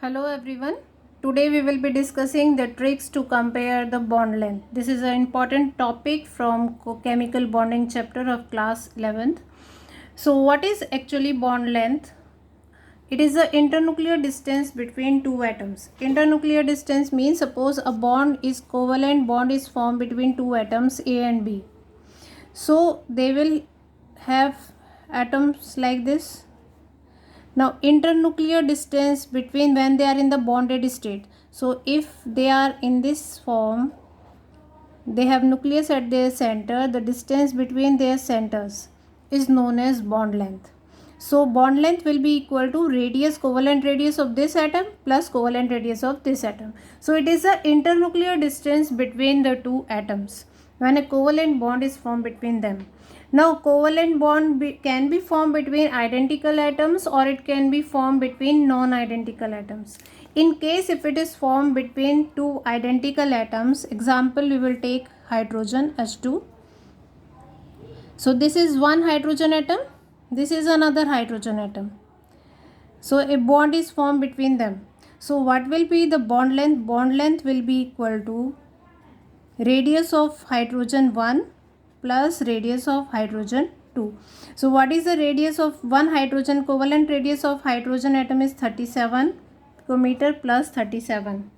Hello everyone. Today we will be discussing the tricks to compare the bond length. This is an important topic from chemical bonding chapter of class 11th. So what is actually bond length? It is the internuclear distance between two atoms. Internuclear distance means suppose a covalent bond is formed between two atoms A and B. So they will have atoms like this. Now internuclear distance between when they are in the bonded state. So if they are in this form, they have nucleus at their center, the distance between their centers is known as bond length. So bond length will be equal to covalent radius of this atom plus covalent radius of this atom. So it is the internuclear distance between the two atoms when a covalent bond is formed between them. Now covalent bond can be formed between identical atoms or it can be formed between non-identical atoms. In case if it is formed between two identical atoms, example we will take hydrogen H2. So this is one hydrogen atom, this is another hydrogen atom. So a bond is formed between them. So what will be the bond length? Bond length will be equal to radius of hydrogen 1 plus radius of hydrogen 2. So what is the radius of one hydrogen? Covalent radius of hydrogen atom is 37 picometer plus 37.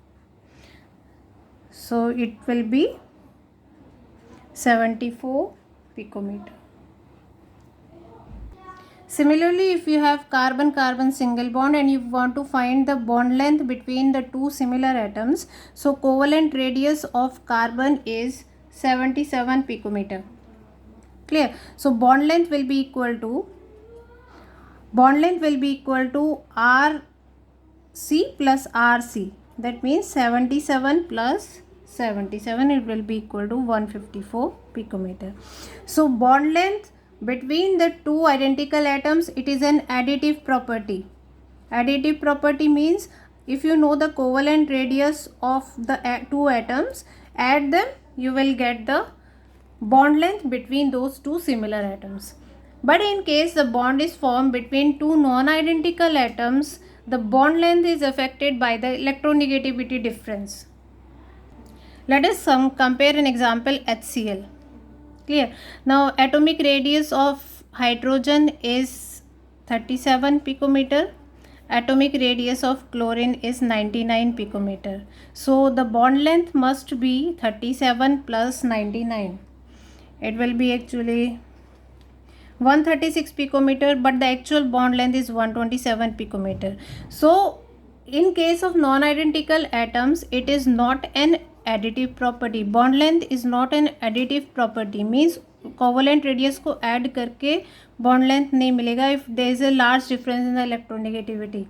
So it will be 74 picometer. Similarly, if you have carbon-carbon single bond and you want to find the bond length between the two similar atoms, so covalent radius of carbon is 77 picometer. Clear? So bond length will be equal to RC plus RC. That means 77 plus 77, it will be equal to 154 picometer. So bond length between the two identical atoms, it is an additive property. Additive property means if you know the covalent radius of the two atoms, add them, you will get the bond length between those two similar atoms. But in case the bond is formed between two non-identical atoms, the bond length is affected by the electronegativity difference. Let us compare an example HCl. Clear? Now atomic radius of hydrogen is 37 picometer. Atomic radius of chlorine is 99 picometer. So the bond length must be 37 plus 99. It will be actually 136 picometer, but the actual bond length is 127 picometer. So in case of non-identical atoms, it is not an additive property. Bond length is not an additive property, means covalent radius को add करके bond length नहीं मिलेगा if there is a large difference in the electronegativity.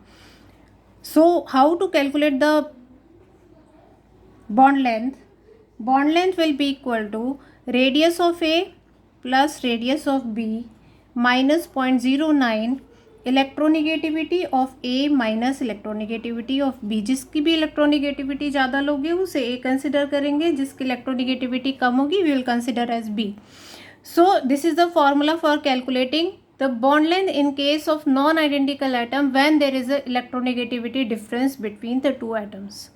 So how to calculate the bond length? Bond length will be equal to radius of A plus radius of B minus 0.09 electronegativity of A minus electronegativity of B. जिसकी भी electronegativity ज़्यादा लोगे उसे ए consider करेंगे, जिसकी electronegativity कम होगी we will consider as B. So this is the formula for calculating the bond length in case of non identical atom when there is a electronegativity difference between the two atoms.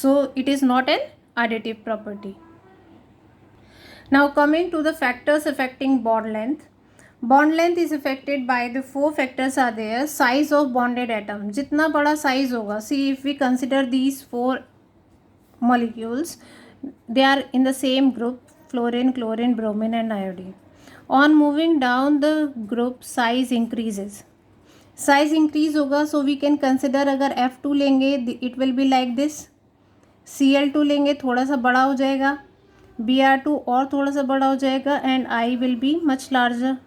So it is not an additive property. Now coming to the factors affecting bond length. Bond length is affected by the four factors are there. Size of bonded atom. जितना बड़ा size होगा, see if we consider these four molecules, they are in the same group, fluorine, chlorine, bromine and iodine. On moving down the group, size increases. Size increase होगा, so we can consider अगर F2 लेंगे it will be like this. Cl2 लेंगे थोड़ा सा बड़ा हो जाएगा, Br2 और थोड़ा सा बड़ा हो जाएगा and I will be much larger.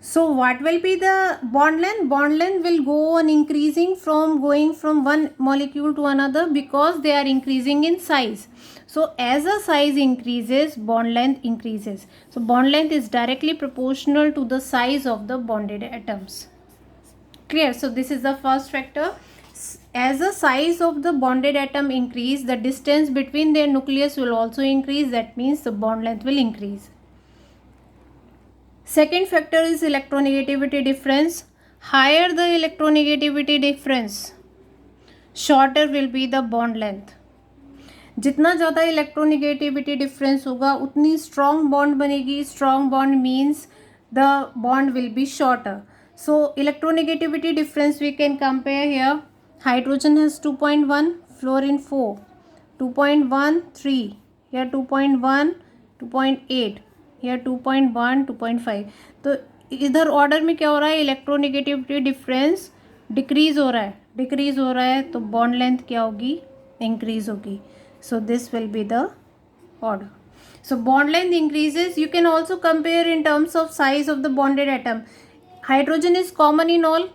So what will be the bond length? Bond length will go on increasing going from one molecule to another because they are increasing in size. So as the size increases, bond length increases. So bond length is directly proportional to the size of the bonded atoms. Clear? So this is the first factor. As the size of the bonded atom increase, the distance between their nucleus will also increase. That means the bond length will increase. Second factor is electronegativity difference. Higher the electronegativity difference, shorter will be the bond length. जितना ज़्यादा electronegativity difference होगा उतनी strong bond बनेगी. Strong bond means the bond will be shorter. So electronegativity difference we can compare here. Hydrogen has 2.1, fluorine 4, 2.13, here 2.1, 2.8, here 2.1, 2.5. तो इधर order में क्या हो रहा है, इलेक्ट्रोनिगेटिविटी डिफरेंस डिक्रीज हो रहा है तो बॉन्ड लेंथ क्या होगी, इंक्रीज होगी. So this will be the order. So bond length increases. You can also compare in terms of size of the bonded atom. Hydrogen is common in all.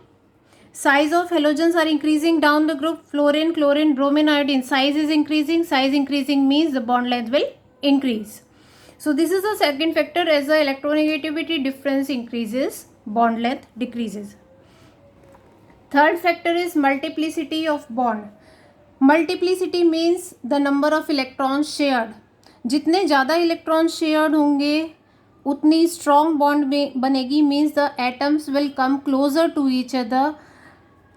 Size of halogens are increasing down the group. Fluorine, chlorine, bromine, iodine. Size is increasing. Size increasing means the bond length will increase. So this is the second factor. As the electronegativity difference increases, bond length decreases. Third factor is multiplicity of bond. Multiplicity means the number of electrons shared. जितने ज़्यादा electron shared होंगे उतनी strong bond बनेगी. Means the atoms will come closer to each other.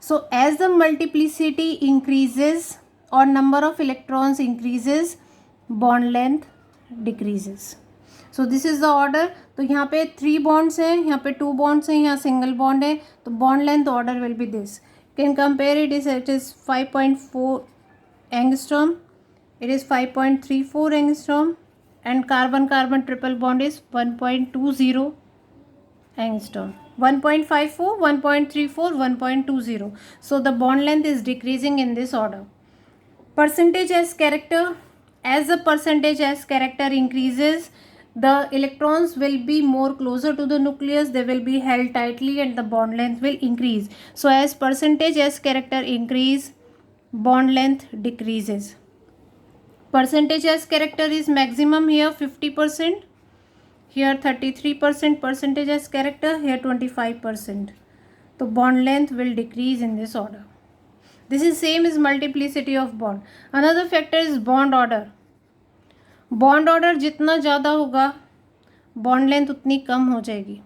So as the multiplicity increases और number of electrons increases, bond length decreases. So this is the order. तो यहाँ पे 3 bonds हैं, यहाँ पे 2 बॉन्ड्स हैं, यहाँ सिंगल बॉन्ड है. तो bond length order will B this. Can compare it. It is 5.4 angstrom, it is 5.34 angstrom, and carbon carbon triple bond is 1.20 angstrom. 1.54, 1.34, 1.20. So the bond length is decreasing in this order. Percentage as character. As the percentage as character increases, the electrons will be more closer to the nucleus, they will be held tightly and the bond length will increase. So as percentage as character increase, bond length decreases. Percentage as character is maximum here 50%, here 33% percentage as character, here 25%. So bond length will decrease in this order. This is same as multiplicity of bond. Another factor is bond order. Bond order जितना ज़्यादा होगा bond length उतनी कम हो जाएगी.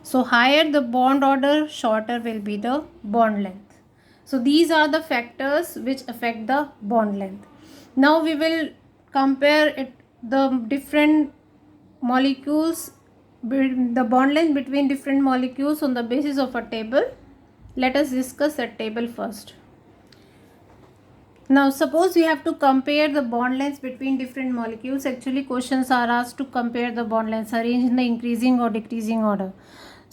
So higher the bond order, shorter will be the bond length. So these are the factors which affect the bond length. Now we will compare it the different molecules, the bond length between different molecules on the basis of a table. Let us discuss that table first. Now suppose we have to compare the bond lengths between different molecules. Actually questions are asked to compare the bond lengths arranged in the increasing or decreasing order.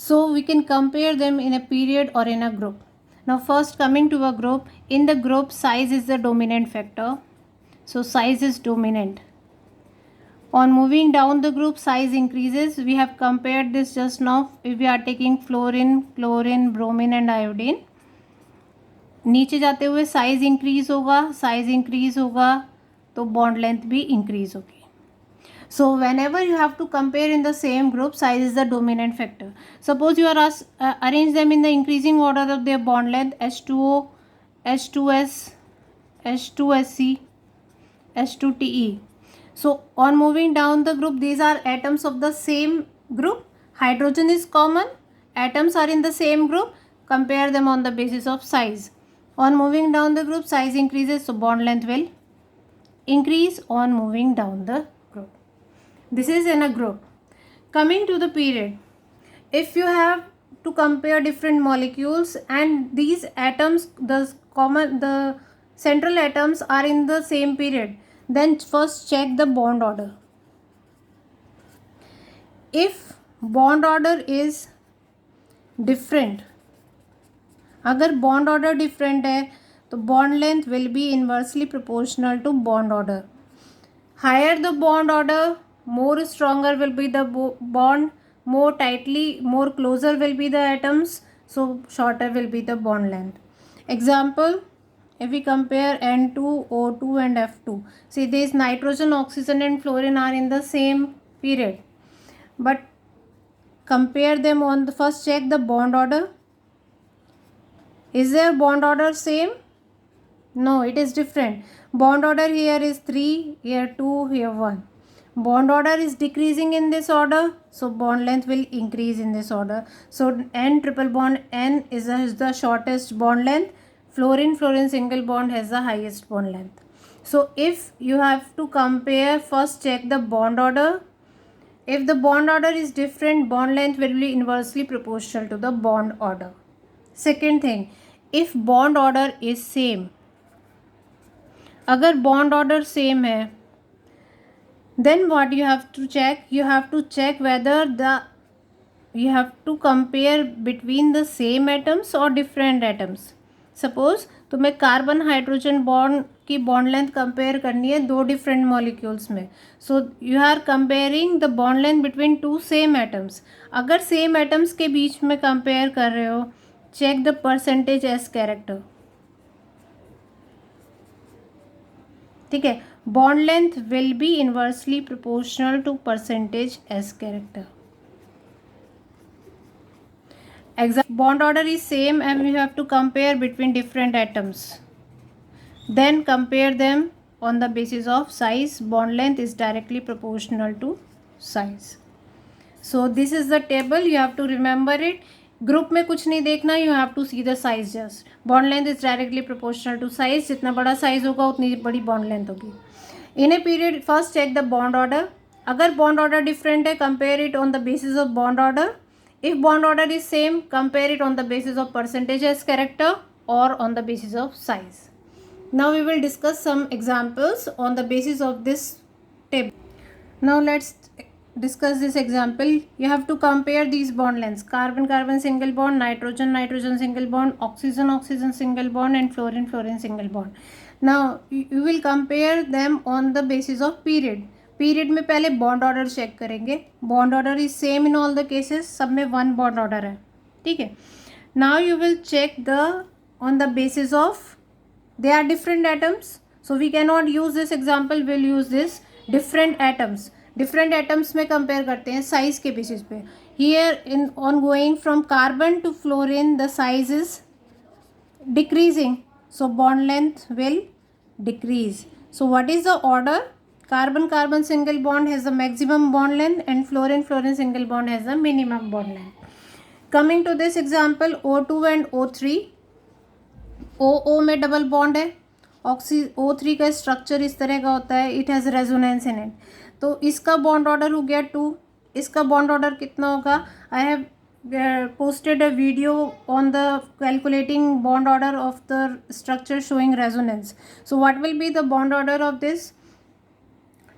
So we can compare them in a period or in a group. Now first coming to a group, in the group size is the dominant factor. So size is dominant. On moving down the group, size increases. We have compared this just now. If we are taking fluorine, chlorine, bromine and iodine, नीचे जाते हुए size increase होगा तो bond length भी increase होगी. So whenever you have to compare in the same group, size is the dominant factor. Suppose you are arrange them in the increasing order of their bond length. H2O, H2S, H2SC, H2TE. So on moving down the group, these are atoms of the same group. Hydrogen is common, atoms are in the same group. Compare them on the basis of size. On moving down the group, size increases, so bond length will increase on moving down the group. This is in a group. Coming to the period, if you have to compare different molecules and these atoms, the central atoms are in the same period, then first check the bond order. If bond order is different, अगर bond order different है तो bond length will be inversely proportional to bond order. Higher the bond order, more stronger will be the bond, more tightly, more closer will be the atoms, so shorter will be the bond length. Example, if we compare N2, O2 and F2, see this nitrogen, oxygen and fluorine are in the same period, but compare them on the first, check the bond order. Is their bond order same? No, it is different. Bond order here is 3, here 2, here 1. Bond order is decreasing in this order, so bond length will increase in this order. So N triple bond N is the shortest bond length, fluorine single bond has the highest bond length. So if you have to compare, first check the bond order. If the bond order is different, bond length will be inversely proportional to the bond order. Second thing, if bond order is same, अगर bond order same है, then what you have to check? You have to check whether you have to compare between the same atoms or different atoms. Suppose तुम्हें carbon hydrogen bond की bond length compare करनी है दो different molecules में. So you are comparing the bond length between two same atoms. अगर same atoms के बीच में कंपेयर कर रहे हो, check the percentage S character. ठीक है, bond length will be inversely proportional to percentage S character. Bond order is same and we have to compare between different atoms. Then compare them on the basis of size. Bond length is directly proportional to size. So this is the table. You have to remember it. Group में कुछ नहीं देखना. You have to see the size just. Bond length is directly proportional to size. जितना बड़ा size होगा उतनी बड़ी bond length होगी. In a period, first check the bond order. अगर bond order different है, compare it on the basis of bond order. If bond order is same, compare it on the basis of percentage as character or on the basis of size. Now we will discuss some examples on the basis of this table. Now let's discuss this example. You have to compare these bond lengths: carbon carbon single bond, nitrogen nitrogen single bond, oxygen oxygen single bond, and fluorine fluorine single bond. Now you will compare them on the basis of period. Period में पहले bond order check करेंगे. Bond order is same in all the cases. सब में one bond order है. ठीक है. Now you will check the on the basis of they are different atoms. So we can not use this example. Will use this different atoms. Different atoms में compare करते हैं size के basis पे. Here in on going from carbon to fluorine the size is decreasing. So bond length will decrease. So what is the order? Carbon carbon single bond has the maximum bond length and fluorine fluorine single bond has the minimum bond length. Coming to this example, O2 and O3. OO में double bond है. O3 का structure इस तरह का होता है. It has resonance in it. तो इसका बॉन्ड ऑर्डर हो गया 2. इसका बॉन्ड ऑर्डर कितना होगा? I have posted a video on the calculating bond order of the structure showing resonance. So what will be the bond order of this?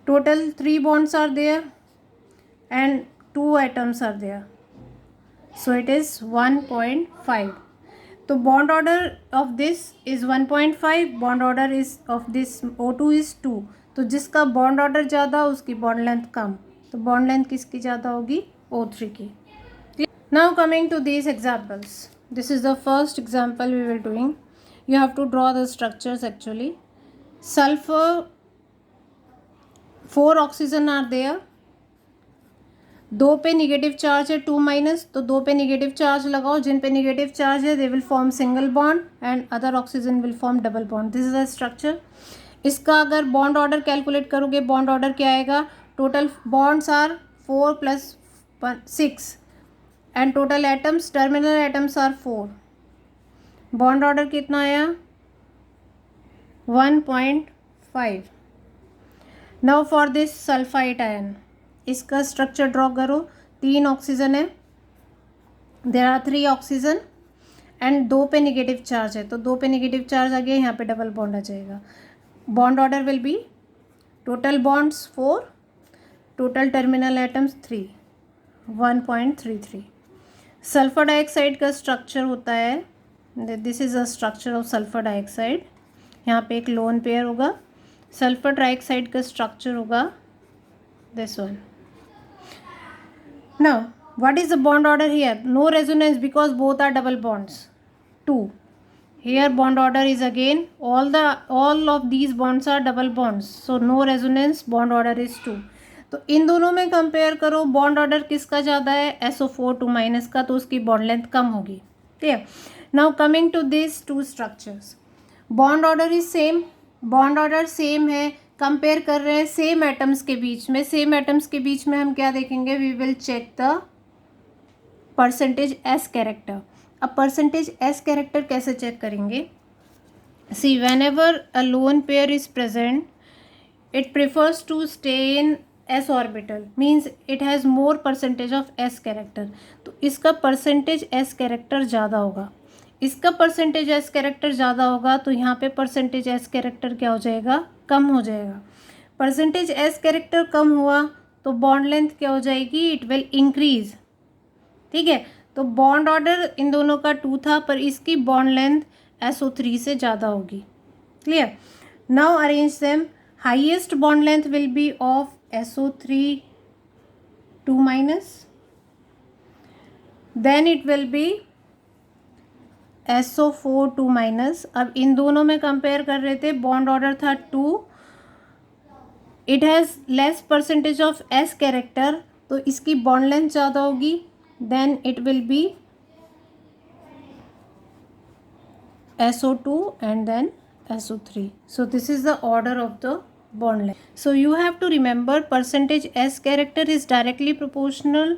Total 3 bonds are there and 2 atoms are there. So it is 1.5. तो bond order of this is 1.5. Bond order is of this O2 is 2. तो जिसका bond order ज़्यादा उसकी bond length कम. तो bond length किसकी ज़्यादा होगी? O3 की. Now coming to these examples. This is the first example we will doing. You have to draw the structures actually. Sulfur, 4 oxygen are there. 2 पे negative charge है, 2 minus. तो 2 पे negative charge लगाओ. जिन पे निगेटिव चार्ज है they will form single bond and other oxygen will form double bond. This is the structure. इसका अगर bond order calculate करोगे, बॉन्ड ऑर्डर क्या आएगा? Total bonds are 4 plus 6 and total atoms terminal atoms are 4. Bond order कितना आया? 1.5. Now for this sulphide ion, इसका structure draw करो. 3 oxygen है. देयर आर 3 ऑक्सीजन एंड 2 पे निगेटिव चार्ज है. तो 2 पे निगेटिव चार्ज आ गया. यहाँ पे डबल बॉन्ड आ जाएगा. Bond order will be total bonds 4, total terminal atoms 3, 1.33. Sulphur dioxide का स्ट्रक्चर होता है. This is a structure of sulphur dioxide. यहाँ पे एक लोन पेयर होगा. सल्फर डाइऑक्साइड का स्ट्रक्चर होगा this one. Now what is the bond order here? No resonance because both are double bonds. 2. Here bond order is again all of these bonds are double bonds, so no resonance. Bond order is 2. तो इन दोनों में compare करो. Bond order किसका ज़्यादा है? SO4 2 minus का. तो उसकी बॉन्ड लेंथ कम होगी. ठीक है. Now coming to this 2 structures. Bond order is same. Bond order same है. कंपेयर कर रहे हैं सेम एटम्स के बीच में. सेम एटम्स के बीच में हम क्या देखेंगे? We will check the percentage S character. अब परसेंटेज एस कैरेक्टर कैसे चेक करेंगे? See, whenever a lone pair is present, it prefers to stay in s orbital, means it has more percentage of s character. तो इसका percentage s character ज़्यादा होगा, इसका percentage s character ज़्यादा होगा, तो यहाँ पे परसेंटेज s कैरेक्टर क्या हो जाएगा, कम हो जाएगा. परसेंटेज s कैरेक्टर कम हुआ तो बॉन्ड लेंथ क्या हो जाएगी, इट विल इंक्रीज. ठीक है, तो बॉन्ड ऑर्डर इन दोनों का 2 था, पर इसकी बॉन्ड लेंथ SO3 से ज़्यादा होगी. Clear. Now arrange them. Highest bond length will be of SO3 2 minus, then it will be SO4 2 minus. अब इन दोनों में कंपेयर कर रहे थे, बॉन्ड ऑर्डर था 2, it has less percentage of S character, तो इसकी बॉन्ड लेंथ ज़्यादा होगी, then it will be SO2 and then SO3. So this is the order of the bond length. So you have to remember percentage S character is directly proportional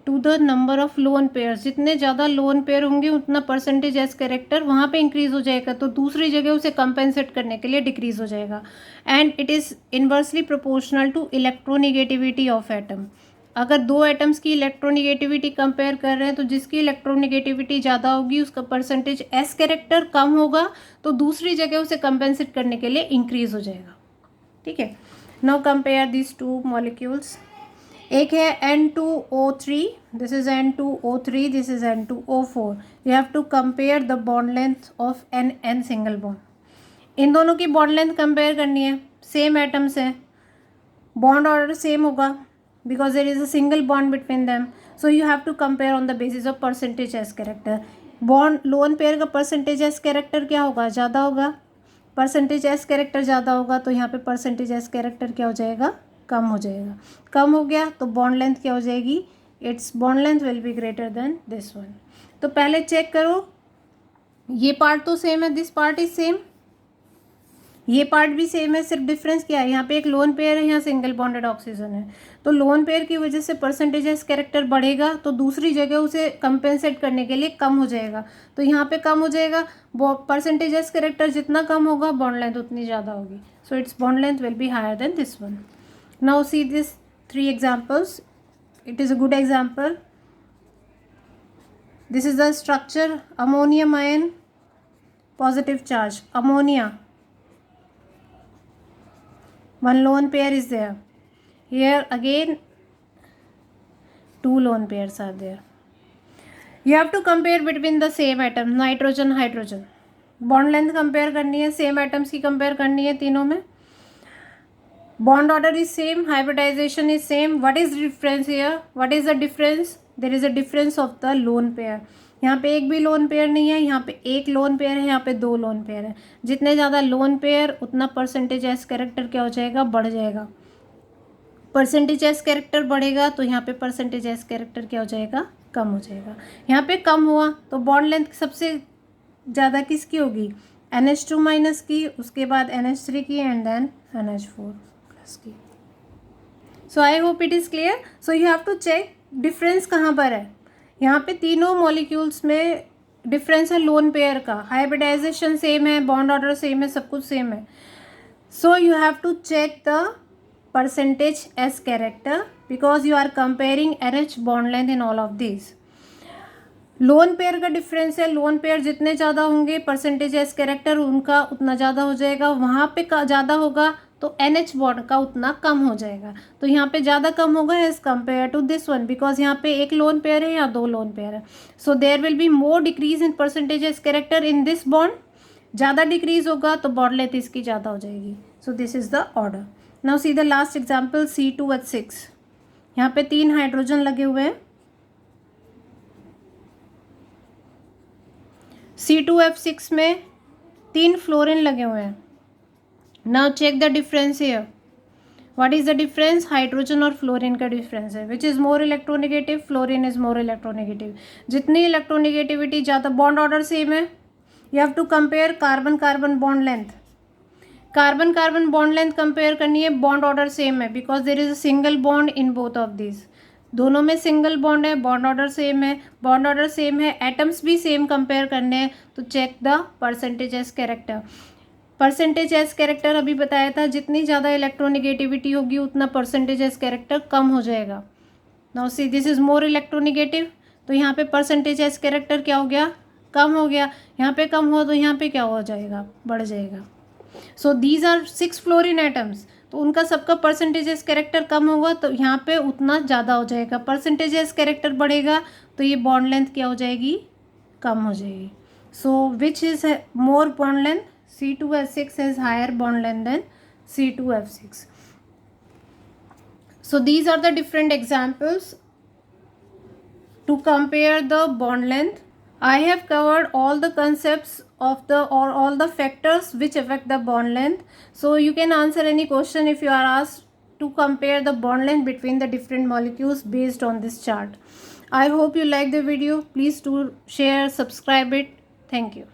to the number of lone pairs. जितने ज़्यादा lone pair होंगे उतना percentage S character वहाँ पे increase हो जाएगा, तो दूसरी जगह उसे कंपेंसेट करने के लिए डिक्रीज हो जाएगा. And it is inversely proportional to electronegativity of atom. अगर दो एटम्स की इलेक्ट्रोनिगेटिविटी कंपेयर कर रहे हैं तो जिसकी इलेक्ट्रोनिगेटिविटी ज़्यादा होगी उसका परसेंटेज एस कैरेक्टर कम होगा, तो दूसरी जगह उसे कंपेंसेट करने के लिए इंक्रीज हो जाएगा. ठीक है. Now compare this two molecules. एक है N2O3, this is N2O3, this is N2O4. You have to compare the bond length of N single bond. इन दोनों की बॉन्ड लेंथ कंपेयर करनी है, सेम एटम्स हैं, बॉन्ड ऑर्डर सेम होगा because there is a single bond between them, so you have to compare on the basis of percentage S character. Bond loan pair का percentage S character क्या होगा, ज़्यादा होगा. Percentage S character ज़्यादा होगा तो यहाँ पे परसेंटेज एस कैरेक्टर क्या हो जाएगा, कम हो जाएगा. कम हो गया तो बॉन्ड लेंथ क्या हो जाएगी, it's bond length will be greater than this one. तो पहले चेक करो, ये पार्ट तो सेम है, दिस पार्ट इज सेम, ये पार्ट भी सेम है, सिर्फ डिफरेंस क्या है, यहाँ पे एक लोन पेयर है, यहाँ सिंगल बॉन्डेड ऑक्सीजन है. तो लोन पेयर की वजह से परसेंटेज एस कैरेक्टर बढ़ेगा, तो दूसरी जगह उसे कंपेंसेट करने के लिए कम हो जाएगा, तो यहाँ पे कम हो जाएगा. परसेंटेज एस कैरेक्टर जितना कम होगा बॉन्ड लेंथ उतनी ज़्यादा होगी, so it's bond length will be higher than this one. Now see this 3 examples. It is a good example. This is the structure ammonium ion, positive charge ammonia. One lone pair is there. Here again 2 lone pairs are there. You have to compare between the same atom, nitrogen hydrogen. Bond length compare करनी है, same atoms की compare करनी है तीनों में. Bond order is same, hybridization is same. What is difference here, what is the difference, there is a difference of the lone pair. यहाँ पे एक भी लोन पेयर नहीं है, यहाँ पे एक लोन पेयर है, यहाँ पे 2 लोन पेयर है. जितने ज़्यादा लोन पेयर उतना परसेंटेज एस कैरेक्टर क्या हो जाएगा, बढ़ जाएगा. परसेंटेज एस कैरेक्टर बढ़ेगा तो यहाँ पे परसेंटेज एस कैरेक्टर क्या हो जाएगा, कम हो जाएगा. यहाँ पे कम हुआ तो बॉन्ड लेंथ सबसे ज़्यादा किसकी होगी, NH2 माइनस की, उसके बाद NH3 की एंड देन NH4 प्लस की. So I hope it is clear. So you have to check difference कहाँ पर है. यहाँ पे तीनों मॉलिक्यूल्स में डिफरेंस है लोन पेयर का, हाइब्रिडाइजेशन सेम है, बॉन्ड ऑर्डर सेम है, सब कुछ सेम है. So you have to check the percentage S character because you are comparing NH bond length in all of this. Lone pair का difference है, lone pair जितने ज़्यादा होंगे परसेंटेज एस कैरेक्टर उनका उतना ज़्यादा हो जाएगा, वहाँ पे ज़्यादा होगा तो NH बॉन्ड का उतना कम हो जाएगा. तो यहाँ पे ज़्यादा कम होगा as compare to this one, because यहाँ पे एक लोन पेयर है या 2 लोन पेयर है. So there will be more decrease in percentage S character in this bond. ज़्यादा डिक्रीज होगा तो बॉन्ड लेंथ इसकी ज़्यादा हो जाएगी. So this is the order. Now see the last example C2H6. यहाँ पे 3 हाइड्रोजन लगे हुए हैं. C2H6 में 3 फ्लोरीन लगे हुए हैं. Now check the difference here. What is the difference? Hydrogen और फ्लोरीन का डिफरेंस है. Which is more electronegative? Fluorine is more electronegative. जितनी इलेक्ट्रोनेगेटिविटी ज़्यादा, बॉन्ड ऑर्डर सेम है. You have to compare carbon carbon bond length. Carbon carbon bond length compare करनी है, bond order same है because there is a single bond in both of this. दोनों में single bond है, bond order same है, bond order same है, atoms भी same compare करने हैं, तो check the percentage s character. Percentage s character अभी बताया था, जितनी ज़्यादा इलेक्ट्रोनिगेटिविटी होगी उतना परसेंटेज एज कैरेक्टर कम हो जाएगा। Now see this is more electronegative, तो यहाँ पे परसेंटेज एज कैरेक्टर क्या हो गया, कम हो गया। यहाँ पे कम हो तो यहाँ पे क्या हो जाएगा, बढ़ जाएगा। So these are 6 fluorine atoms, तो उनका सबका परसेंटेज कैरेक्टर कम होगा तो यहाँ पे उतना ज़्यादा हो जाएगा। परसेंटेज कैरेक्टर बढ़ेगा तो ये बॉन्ड लेंथ क्या हो जाएगी, कम हो जाएगी। So which is more bond length, C2H6 has higher bond length than C2F6. So these are the different examples to compare the bond length. I have covered all the concepts of the or all the factors which affect the bond length. So you can answer any question if you are asked to compare the bond length between the different molecules based on this chart. I hope you like the video. Please do share, subscribe it. Thank you.